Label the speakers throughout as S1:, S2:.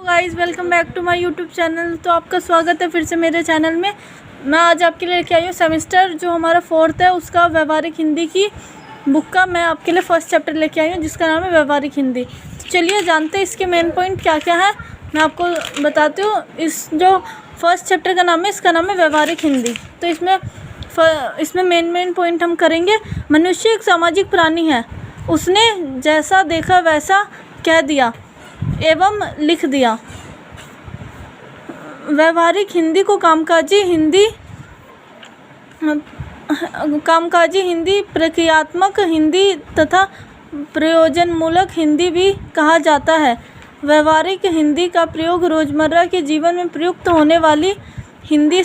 S1: Guys, welcome back to my YouTube channel. तो आपका स्वागत है फिर से मेरे चैनल में। मैं आज आपके लिए लेके आई हूँ सेमेस्टर जो हमारा 4th है उसका व्यवहारिक हिंदी की बुक का मैं आपके लिए फर्स्ट चैप्टर लेके आई हूँ जिसका नाम है व्यवहारिक हिंदी। तो चलिए जानते हैं इसके मेन पॉइंट क्या क्या है। मैं आपको बताती हूँ। इस जो फर्स्ट चैप्टर का नाम है इसका नाम है व्यवहारिक हिंदी। तो इसमें मेन पॉइंट हम करेंगे। मनुष्य एक सामाजिक प्राणी है। उसने जैसा देखा वैसा कह दिया एवं लिख दिया। व्यवहारिक हिंदी को कामकाजी हिंदी, प्रक्रियात्मक हिंदी तथा प्रयोजनमूलक हिंदी भी कहा जाता है। व्यवहारिक हिंदी का प्रयोग रोज़मर्रा के जीवन में प्रयुक्त होने वाली हिंदी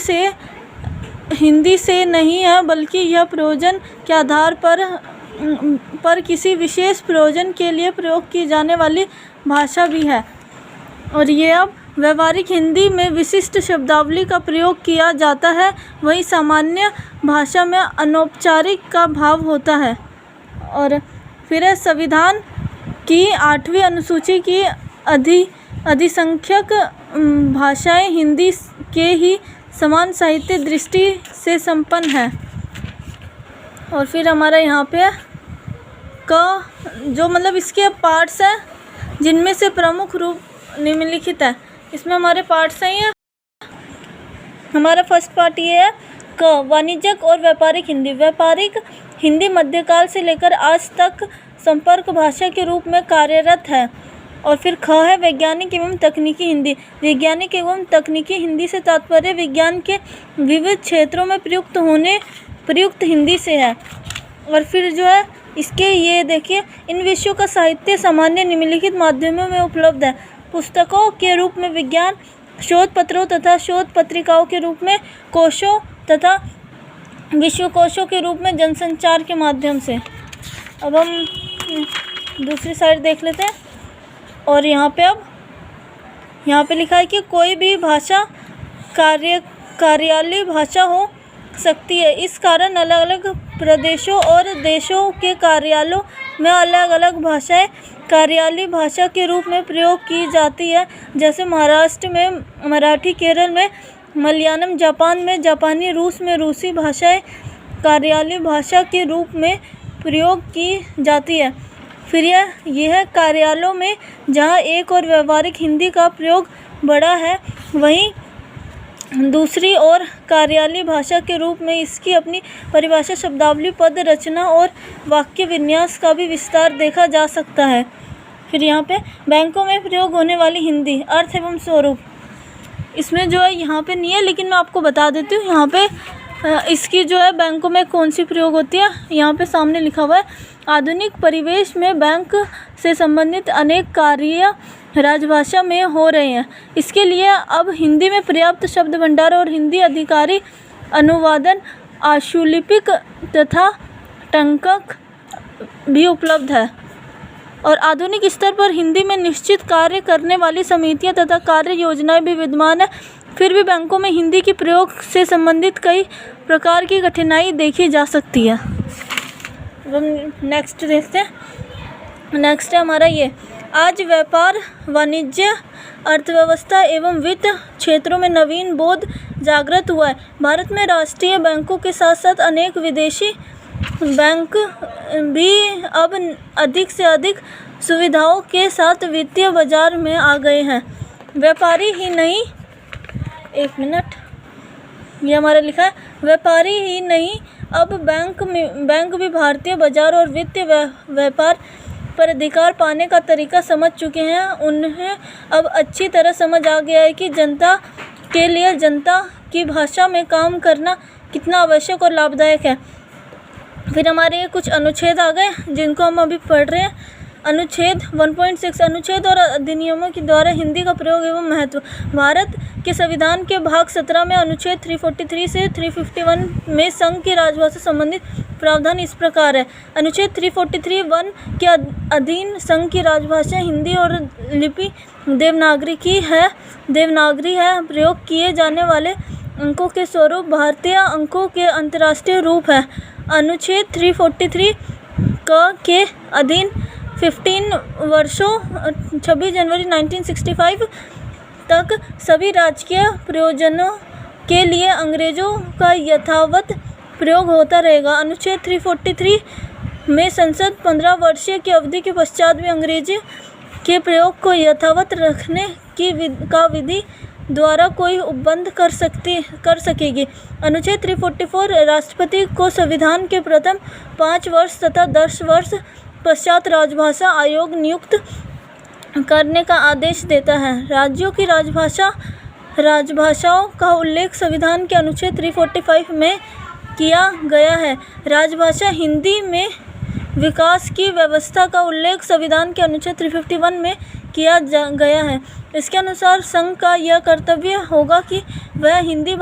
S1: से नहीं है, बल्कि यह प्रयोजन के आधार पर किसी विशेष प्रयोजन के लिए प्रयोग की जाने वाली भाषा भी है। और ये अब व्यवहारिक हिंदी में विशिष्ट शब्दावली का प्रयोग किया जाता है, वहीं सामान्य भाषा में अनौपचारिक का भाव होता है। और फिर संविधान की 8वीं अनुसूची की अधिसंख्यक भाषाएं हिंदी के ही समान साहित्य दृष्टि से संपन्न है। और फिर हमारा यहाँ पे जो मतलब इसके पार्ट्स हैं जिनमें से प्रमुख रूप निम्नलिखित है। इसमें हमारे पार्ट्स हैं ये। हमारा फर्स्ट पार्ट ये है वाणिज्यिक और व्यापारिक हिंदी। व्यापारिक हिंदी मध्यकाल से लेकर आज तक संपर्क भाषा के रूप में कार्यरत है। और फिर है वैज्ञानिक एवं तकनीकी हिंदी। वैज्ञानिक एवं तकनीकी हिंदी से तात्पर्य विज्ञान के विविध क्षेत्रों में प्रयुक्त हिंदी से है। और फिर जो है इसके ये देखिए, इन विषयों का साहित्य सामान्य निम्नलिखित माध्यमों में उपलब्ध है। पुस्तकों के रूप में विज्ञान शोध पत्रों तथा शोध पत्रिकाओं के रूप में कोशों तथा विश्वकोशों के रूप में जनसंचार के माध्यम से। अब हम दूसरी साइड देख लेते हैं। और यहाँ पे लिखा है कि कोई भी भाषा कार्यालयीय भाषा हो सकती है। इस कारण अलग अलग प्रदेशों और देशों के कार्यालयों में अलग अलग भाषाएं कार्यालयीय भाषा के रूप में प्रयोग की जाती है। जैसे महाराष्ट्र में मराठी, केरल में मलयालम, जापान में जापानी, रूस में रूसी भाषाएं कार्यालयीय भाषा के रूप में प्रयोग की जाती है। फिर यह कार्यालयों में जहां एक और व्यवहारिक हिंदी का प्रयोग बड़ा है, वहीं दूसरी ओर कार्यालयीय भाषा के रूप में इसकी अपनी परिभाषा, शब्दावली, पद रचना और वाक्य विन्यास का भी विस्तार देखा जा सकता है। फिर यहाँ पे बैंकों में प्रयोग होने वाली हिंदी, अर्थ एवं स्वरूप। इसमें जो है यहाँ पे नहीं है, लेकिन मैं आपको बता देती हूँ। यहाँ पे इसकी जो है बैंकों में कौन सी प्रयोग होती है, यहाँ पे सामने लिखा हुआ है। आधुनिक परिवेश में बैंक से संबंधित अनेक कार्य राजभाषा में हो रहे हैं। इसके लिए अब हिंदी में पर्याप्त शब्द भंडार और हिंदी अधिकारी अनुवादन, आशुलिपिक तथा टंकक भी उपलब्ध है। और आधुनिक स्तर पर हिंदी में निश्चित कार्य करने वाली समितियां तथा कार्य योजनाएं भी विद्यमान है। फिर भी बैंकों में हिंदी के प्रयोग से संबंधित कई प्रकार की कठिनाई देखी जा सकती है। नेक्स्ट देखते हैं। नेक्स्ट है हमारा ये, आज व्यापार, वाणिज्य, अर्थव्यवस्था एवं वित्त क्षेत्रों में नवीन बोध जागृत हुआ है। भारत में राष्ट्रीय बैंकों के साथ साथ अनेक विदेशी बैंक भी अब अधिक से अधिक सुविधाओं के साथ वित्तीय बाजार में आ गए हैं। व्यापारी ही नहीं, एक मिनट, ये हमारा लिखा है, व्यापारी ही नहीं अब बैंक भी भारतीय बाजार और वित्तीय व्यापार पर अधिकार पाने का तरीका समझ चुके हैं। उन्हें अब अच्छी तरह समझ आ गया है कि जनता के लिए जनता की भाषा में काम करना कितना आवश्यक और लाभदायक है। फिर हमारे ये कुछ अनुच्छेद आ गए जिनको हम अभी पढ़ रहे हैं। अनुच्छेद 1.6, अनुच्छेद और अधिनियमों के द्वारा हिंदी का प्रयोग एवं महत्व। भारत के संविधान के भाग 17 में अनुच्छेद 343 से 351 में संघ की राजभाषा संबंधित प्रावधान इस प्रकार है। अनुच्छेद 343(1) के अधीन संघ की राजभाषा हिंदी और लिपि देवनागरी है। प्रयोग किए जाने वाले अंकों के स्वरूप भारतीय अंकों के अंतर्राष्ट्रीय रूप है। अनुच्छेद 343 के अधीन 15 वर्षों 26 जनवरी 1965 तक सभी राजकीय प्रयोजनों के लिए अंग्रेजों का यथावत प्रयोग होता रहेगा। अनुच्छेद 343 में संसद 15 वर्षीय की अवधि के पश्चात भी अंग्रेजी के प्रयोग को यथावत रखने का विधि द्वारा कोई उपबंध कर सकेगी। अनुच्छेद 344 राष्ट्रपति को संविधान के प्रथम 5 वर्ष तथा 10 वर्ष पश्चात राजभाषा आयोग नियुक्त करने का आदेश देता है। राज्यों की राजभाषाओं का उल्लेख संविधान के अनुच्छेद 345 में किया गया है। राजभाषा हिंदी में विकास की व्यवस्था का उल्लेख संविधान के अनुच्छेद 351 में किया गया है। इसके अनुसार संघ का यह कर्तव्य होगा कि वह हिंदी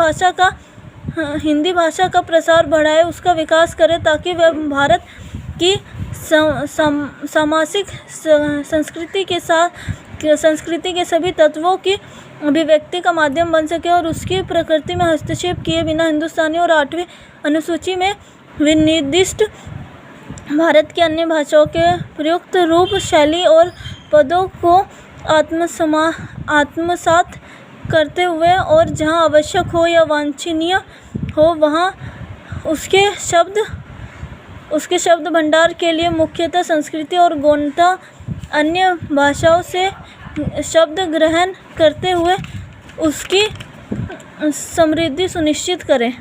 S1: भाषा का प्रसार बढ़ाए, उसका विकास करे, ताकि वह भारत की सामाजिक संस्कृति के सभी तत्वों की अभिव्यक्ति का माध्यम बन सके और उसकी प्रकृति में हस्तक्षेप किए बिना हिंदुस्तानी और 8वीं अनुसूची में विनिर्दिष्ट भारत की अन्य भाषाओं के प्रयुक्त रूप, शैली और पदों को आत्मसात करते हुए और जहाँ आवश्यक हो या वांछनीय हो वहाँ उसके शब्द भंडार के लिए मुख्यतः संस्कृत और गोंडा अन्य भाषाओं से शब्द ग्रहण करते हुए उसकी समृद्धि सुनिश्चित करें।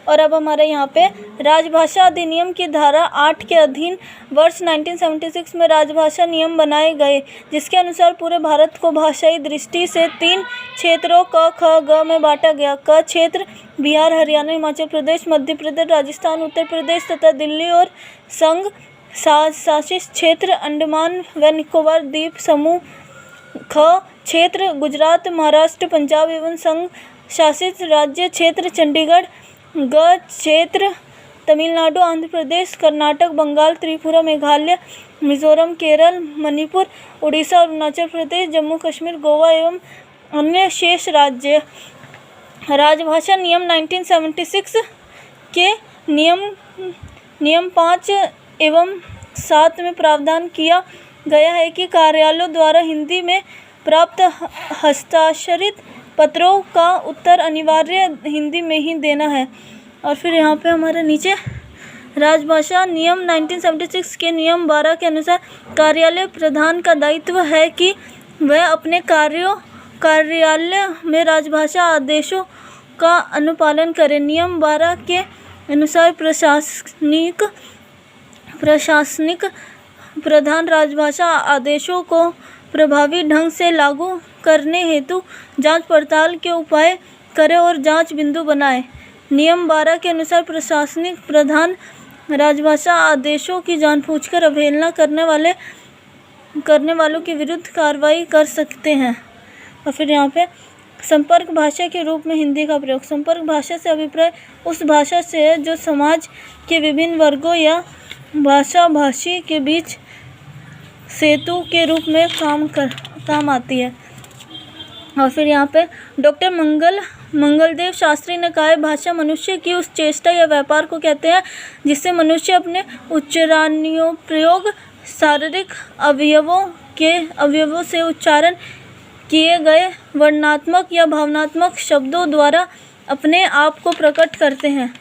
S1: और अब हमारे यहाँ पे राजभाषा अधिनियम की धारा 8 के अधीन वर्ष 1976 में राजभाषा नियम बनाए गए, जिसके अनुसार पूरे भारत को भाषाई दृष्टि से 3 क्षेत्रों क, ख, ग में बांटा गया। क क्षेत्र बिहार, हरियाणा, हिमाचल प्रदेश, मध्य प्रदेश, राजस्थान, उत्तर प्रदेश तथा दिल्ली और संघ शासित क्षेत्र अंडमान व निकोबार द्वीप समूह। ख क्षेत्र गुजरात, महाराष्ट्र, पंजाब एवं संघ शासित राज्य क्षेत्र चंडीगढ़। ग क्षेत्र तमिलनाडु, आंध्र प्रदेश, कर्नाटक, बंगाल, त्रिपुरा, मेघालय, मिजोरम, केरल, मणिपुर, उड़ीसा, अरुणाचल प्रदेश, जम्मू कश्मीर, गोवा एवं अन्य शेष राज्य। राजभाषा नियम 1976 के नियम 5 एवं 7 में प्रावधान किया गया है कि कार्यालयों द्वारा हिंदी में प्राप्त हस्ताक्षरित पत्रों का उत्तर अनिवार्य हिंदी में ही देना है। और फिर यहाँ पे हमारे नीचे राजभाषा नियम 1976 के नियम 12 के अनुसार कार्यालय प्रधान का दायित्व है कि वह अपने कार्यालय में राजभाषा आदेशों का अनुपालन करे। नियम 12 के अनुसार प्रशासनिक प्रधान राजभाषा आदेशों को प्रभावी ढंग से लागू करने हेतु जांच पड़ताल के उपाय करे और जांच बिंदु बनाए। नियम 12 के अनुसार प्रशासनिक प्रधान राजभाषा आदेशों की जानबूझकर अवहेलना करने वालों के विरुद्ध कार्रवाई कर सकते हैं। और फिर यहाँ पे संपर्क भाषा के रूप में हिंदी का प्रयोग। संपर्क भाषा से अभिप्राय उस भाषा से है जो समाज के विभिन्न वर्गों या भाषाभाषी के बीच सेतु के रूप में काम आती है। और फिर यहाँ पे डॉक्टर मंगलदेव शास्त्री ने कहा है, भाषा मनुष्य की उस चेष्टा या व्यापार को कहते हैं जिससे मनुष्य अपने उच्चारणोपयोग शारीरिक अवयवों से उच्चारण किए गए वर्णात्मक या भावनात्मक शब्दों द्वारा अपने आप को प्रकट करते हैं।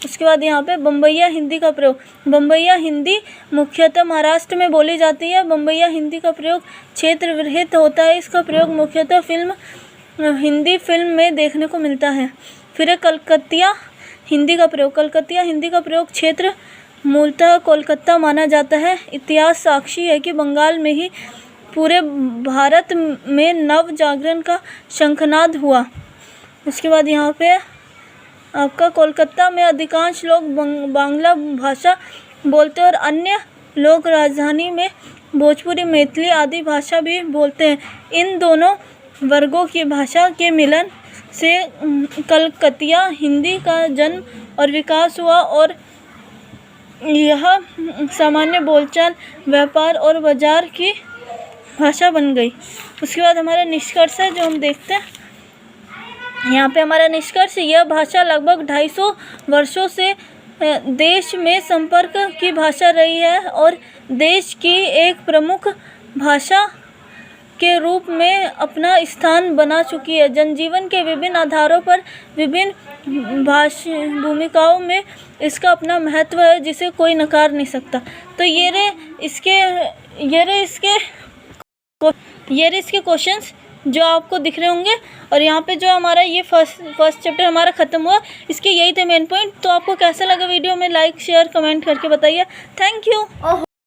S1: उसके बाद यहाँ पे बम्बईया हिंदी का प्रयोग। बम्बईया हिंदी मुख्यतः महाराष्ट्र में बोली जाती है। बम्बईया हिंदी का प्रयोग क्षेत्र विरहित होता है। इसका प्रयोग मुख्यतः हिंदी फिल्म में देखने को मिलता है। फिर कलकतिया हिंदी का प्रयोग। कलकतिया हिंदी का प्रयोग क्षेत्र मूलतः कोलकाता माना जाता है। इतिहास साक्षी है कि बंगाल में ही पूरे भारत में नव जागरण का शंखनाद हुआ। उसके बाद यहाँ पे आपका कोलकाता में अधिकांश लोग बांग्ला भाषा बोलते हैं और अन्य लोग राजधानी में भोजपुरी, मैथिली आदि भाषा भी बोलते हैं। इन दोनों वर्गों की भाषा के मिलन से कलकतिया हिंदी का जन्म और विकास हुआ और यह सामान्य बोलचाल, व्यापार और बाजार की भाषा बन गई। उसके बाद हमारा निष्कर्ष है जो हम देखते हैं। यहाँ पे हमारा निष्कर्ष, यह भाषा लगभग 250 वर्षों से देश में संपर्क की भाषा रही है और देश की एक प्रमुख भाषा के रूप में अपना स्थान बना चुकी है। जनजीवन के विभिन्न आधारों पर विभिन्न भूमिकाओं में इसका अपना महत्व है, जिसे कोई नकार नहीं सकता। तो ये रहे इसके क्वेश्चंस जो आपको दिख रहे होंगे। और यहाँ पे जो हमारा ये फर्स्ट चैप्टर हमारा ख़त्म हुआ, इसके यही थे मेन पॉइंट। तो आपको कैसा लगा वीडियो में लाइक शेयर कमेंट करके बताइए। Thank you.